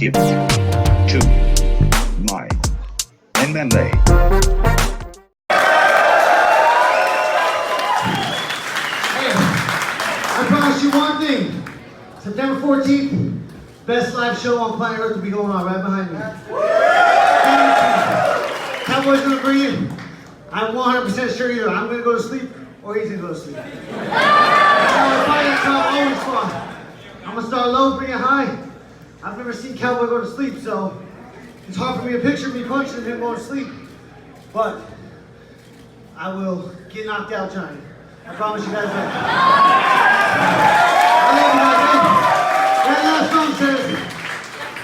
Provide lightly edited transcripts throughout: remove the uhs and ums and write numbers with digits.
skip to my MMA. Hey, I promise you one thing. September 14th, best live show on planet Earth will be going on right behind me. Cowboy's gonna bring it. I'm 100% sure either I'm gonna go to sleep or he's gonna go to sleep. That's how always fun. I'm gonna start low, bring it high. I've never seen Cowboy go to sleep, so it's hard for me to picture me punching and him going to sleep. But I will get knocked out trying. I promise you guys that. I love you guys. That last song says,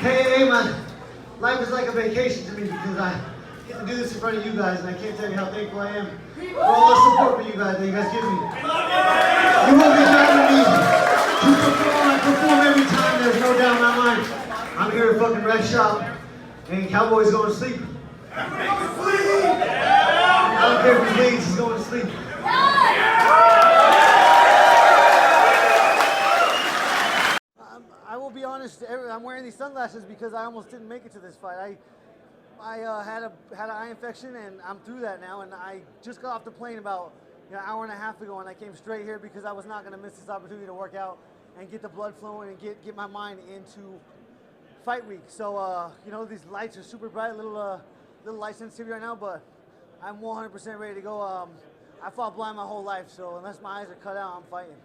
hey, my life is like a vacation to me because I get to do this in front of you guys, and I can't tell you how thankful I am for all the support for you guys that you guys give me. You won't be driving me to perform. I perform every time, there's no doubt in my mind. I'm here to fucking wreck shop, and Cowboy's going to sleep. I don't care if he leaves, he's going to sleep. I will be honest, I'm wearing these sunglasses because I almost didn't make it to this fight. I had an eye infection and I'm through that now, and I just got off the plane about an hour and a half ago, and I came straight here because I was not going to miss this opportunity to work out and get the blood flowing and get my mind into fight week. So you know, these lights are super bright, little light sensitivity right now, but I'm 100% ready to go. I fought blind my whole life, so unless my eyes are cut out, I'm fighting.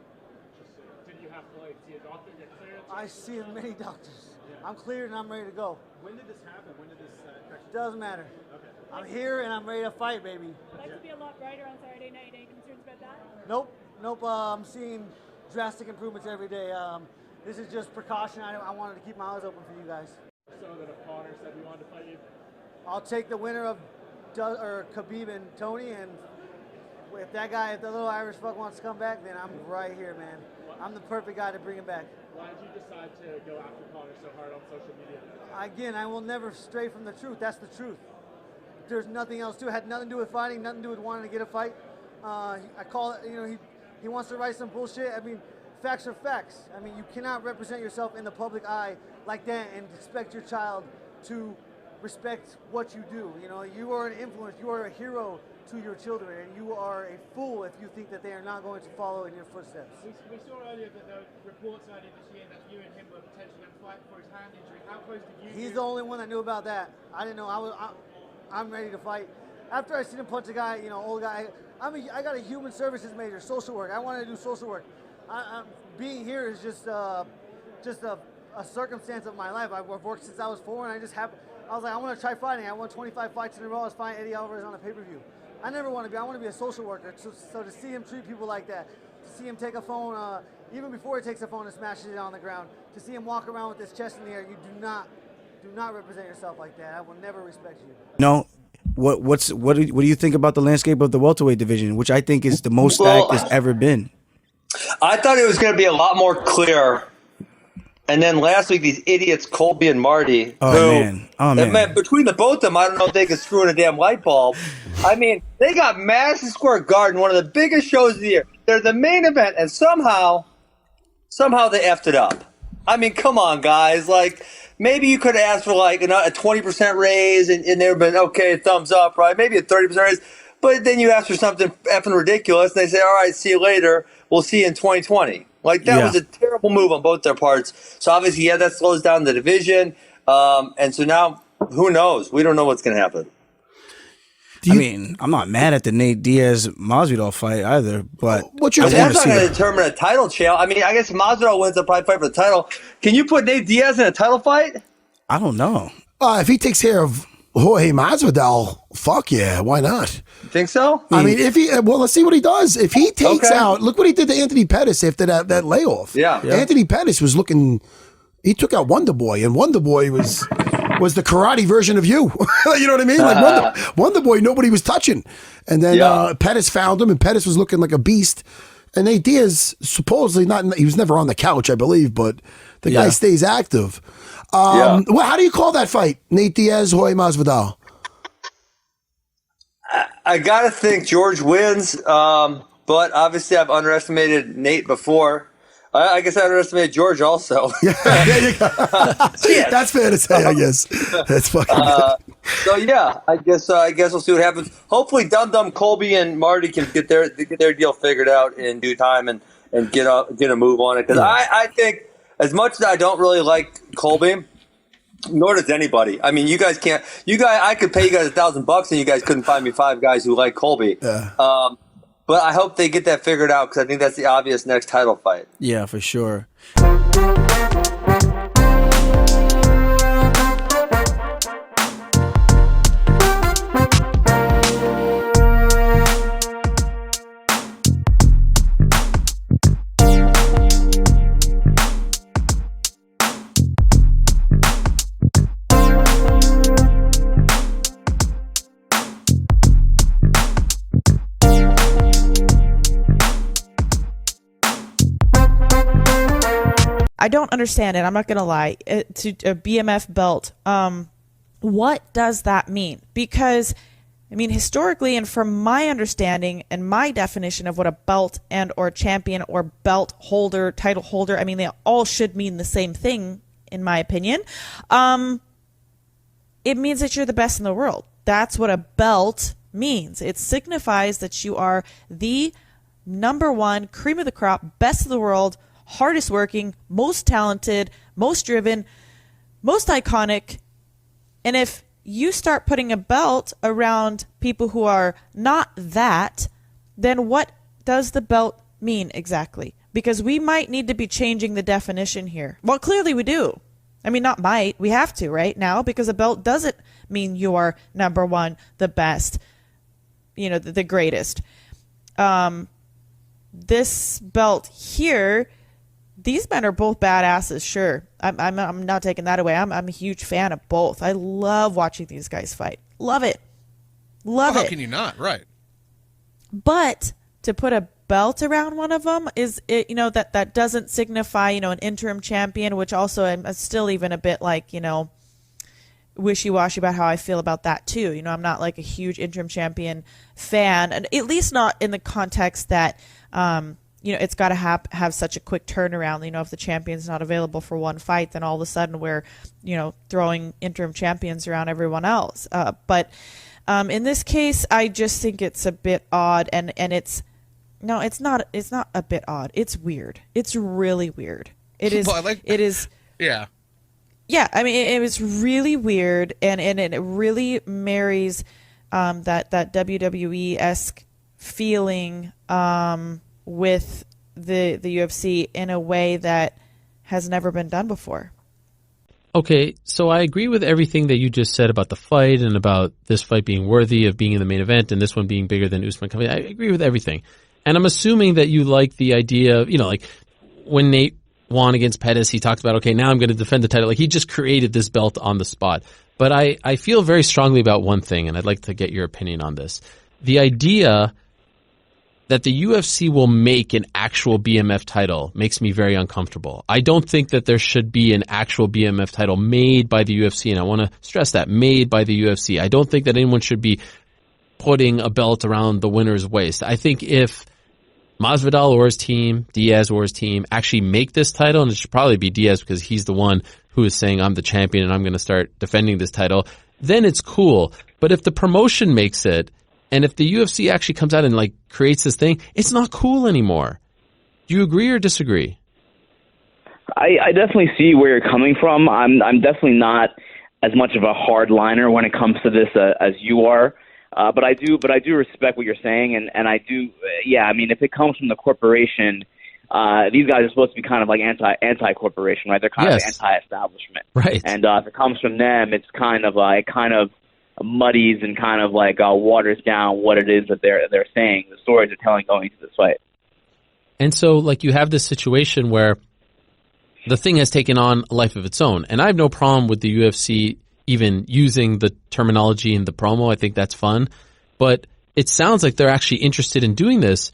Did you have to see a doctor get cleared? I see many doctors. Yeah. I'm cleared and I'm ready to go. When did this happen? When did this infection? Doesn't matter. Okay. I'm here and I'm ready to fight, baby. I'd like to be a lot brighter on Saturday night. Any concerns about that? Nope. I'm seeing drastic improvements every day. This is just precaution. I wanted to keep my eyes open for you guys. So that if Conor said he wanted to fight you? I'll take the winner of Khabib and Tony, and if the little Irish fuck wants to come back, then I'm right here, man. I'm the perfect guy to bring him back. Why did you decide to go after Conor so hard on social media? Again, I will never stray from the truth. That's the truth. There's nothing else to it. Had nothing to do with fighting, nothing to do with wanting to get a fight. I call it, you know, he wants to write some bullshit. I mean, facts are facts. I mean, you cannot represent yourself in the public eye like that and expect your child to respect what you do. You know, you are an influence. You are a hero to your children, and you are a fool if you think that they are not going to follow in your footsteps. We saw earlier that there were reports earlier this year that you and him were potentially going to fight for his hand injury. How close did you? He's the only one that knew about that. I didn't know. I'm ready to fight. After I seen him punch a guy, you know, old guy. I got a human services major, social work. I wanted to do social work. Being here is just a circumstance of my life. I've worked since I was 4, and I was like, I want to try fighting. I won 25 fights in a row. I was fighting Eddie Alvarez on a pay-per-view. I never want to be. I want to be a social worker. So to see him treat people like that, to see him take a phone, even before he takes a phone and smashes it on the ground, to see him walk around with his chest in the air, you do not represent yourself like that. I will never respect you. No. What do you think about the landscape of the welterweight division, which I think is the most stacked it's ever been? I thought it was going to be a lot more clear. And then last week, these idiots, Colby and Marty. Man, between the both of them, I don't know if they could screw in a damn light bulb. I mean, they got Madison Square Garden, one of the biggest shows of the year. They're the main event, and somehow they effed it up. I mean, come on, guys. Like, maybe you could have asked for like a 20% raise, and they would have been, okay, thumbs up, right? Maybe a 30% raise. But then you ask for something effing ridiculous, and they say, all right, see you later. We'll see you in 2020. Like, that was a terrible move on both their parts. So, obviously, that slows down the division. And so now, who knows? We don't know what's going to happen. I mean, I'm not mad at the Nate Diaz Masvidal fight either, but that's not going to determine a title channel. I mean, I guess Masvidal wins the probably fight for the title. Can you put Nate Diaz in a title fight? I don't know. If he takes care of Jorge Masvidal, fuck yeah, why not? You think so? I mean, let's see what he does. If he takes out, look what he did to Anthony Pettis after that layoff. Yeah. Anthony Pettis was looking. He took out Wonder Boy, and Wonder Boy was the karate version of you. You know what I mean? Like Wonder Boy, nobody was touching. And then Pettis found him, and Pettis was looking like a beast. And Nate Diaz, supposedly he was never on the couch, I believe, but the guy stays active. Well, how do you call that fight? Nate Diaz, Jorge Masvidal. I got to think George wins, but obviously I've underestimated Nate before. I guess I underestimated George also. Yeah, there you go. That's fair to say, I guess. That's fucking good. So yeah, I guess we'll see what happens. Hopefully, Dum Colby and Marty can get their deal figured out in due time and get a move on it. Because I think, as much as I don't really like Colby, nor does anybody. I mean, you guys can't. I could pay you guys $1,000 and you guys couldn't find me 5 guys who like Colby. Yeah. But I hope they get that figured out because I think that's the obvious next title fight. Yeah, for sure. I don't understand it. I'm not going to lie. To a BMF belt, what does that mean? Because, I mean, historically and from my understanding and my definition of what a belt and or champion or belt holder, title holder, I mean, they all should mean the same thing, in my opinion. It means that you're the best in the world. That's what a belt means. It signifies that you are the number one, cream of the crop, best of the world, hardest working, most talented, most driven, most iconic. And if you start putting a belt around people who are not that, then what does the belt mean exactly? Because we might need to be changing the definition here. Well, clearly we do. I mean, not might. We have to right now, because a belt doesn't mean you are number one, the best, the greatest. This belt here, these men are both badasses, sure. I'm not taking that away. I'm a huge fan of both. I love watching these guys fight. Love it. Love it. How can you not? Right. But to put a belt around one of them that doesn't signify, an interim champion, which also I'm still even a bit like, wishy-washy about how I feel about that too. I'm not like a huge interim champion fan, and at least not in the context that, it's got to have such a quick turnaround. If the champion's not available for one fight, then all of a sudden we're, throwing interim champions around everyone else. But in this case, I just think it's a bit odd, and it's not a bit odd. It's weird. It's really weird. It is. Well, it is. Yeah. Yeah. I mean, it was really weird, and it really marries that WWE-esque feeling with the UFC in a way that has never been done before. Okay, so I agree with everything that you just said about the fight and about this fight being worthy of being in the main event and this one being bigger than Usman. I agree with everything. And I'm assuming that you like the idea of, like when Nate won against Pettis, he talked about, okay, now I'm going to defend the title. Like he just created this belt on the spot. But I feel very strongly about one thing, and I'd like to get your opinion on this. The idea that the UFC will make an actual BMF title makes me very uncomfortable. I don't think that there should be an actual BMF title made by the UFC, and I want to stress that, made by the UFC. I don't think that anyone should be putting a belt around the winner's waist. I think if Masvidal or his team, Diaz or his team, actually make this title, and it should probably be Diaz because he's the one who is saying, I'm the champion and I'm going to start defending this title, then it's cool. But if the promotion makes it, and if the UFC actually comes out and like creates this thing, it's not cool anymore. Do you agree or disagree? I definitely see where you're coming from. I'm definitely not as much of a hardliner when it comes to this as you are. But I do respect what you're saying, and I do. I mean, if it comes from the corporation, these guys are supposed to be kind of like anti-corporation, right? They're kind of anti-establishment, right? And if it comes from them, it's kind of muddies and kind of like waters down what it is that they're saying, the stories they're telling going into this fight. And so, like, you have this situation where the thing has taken on a life of its own, and I have no problem with the UFC even using the terminology in the promo. I think that's fun, but it sounds like they're actually interested in doing this.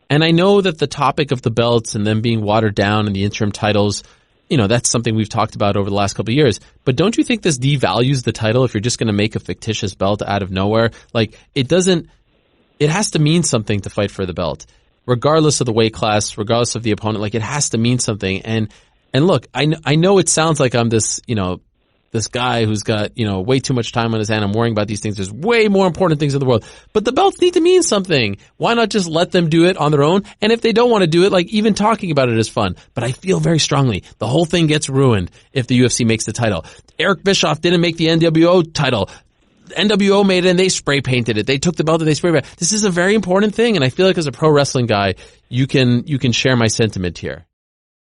And I know that the topic of the belts and them being watered down and the interim titles, that's something we've talked about over the last couple of years. But don't you think this devalues the title if you're just going to make a fictitious belt out of nowhere? Like, it has to mean something to fight for the belt. regardless of the weight class, regardless of the opponent, like it has to mean something. And look, I know it sounds like I'm this, this guy who's got, way too much time on his hand. I'm worrying about these things. There's way more important things in the world. But the belts need to mean something. Why not just let them do it on their own? And if they don't want to do it, like even talking about it is fun. But I feel very strongly the whole thing gets ruined if the UFC makes the title. Eric Bischoff didn't make the NWO title. NWO made it and they spray painted it. They took the belt and they spray painted it. This is a very important thing. And I feel like as a pro wrestling guy, you can share my sentiment here.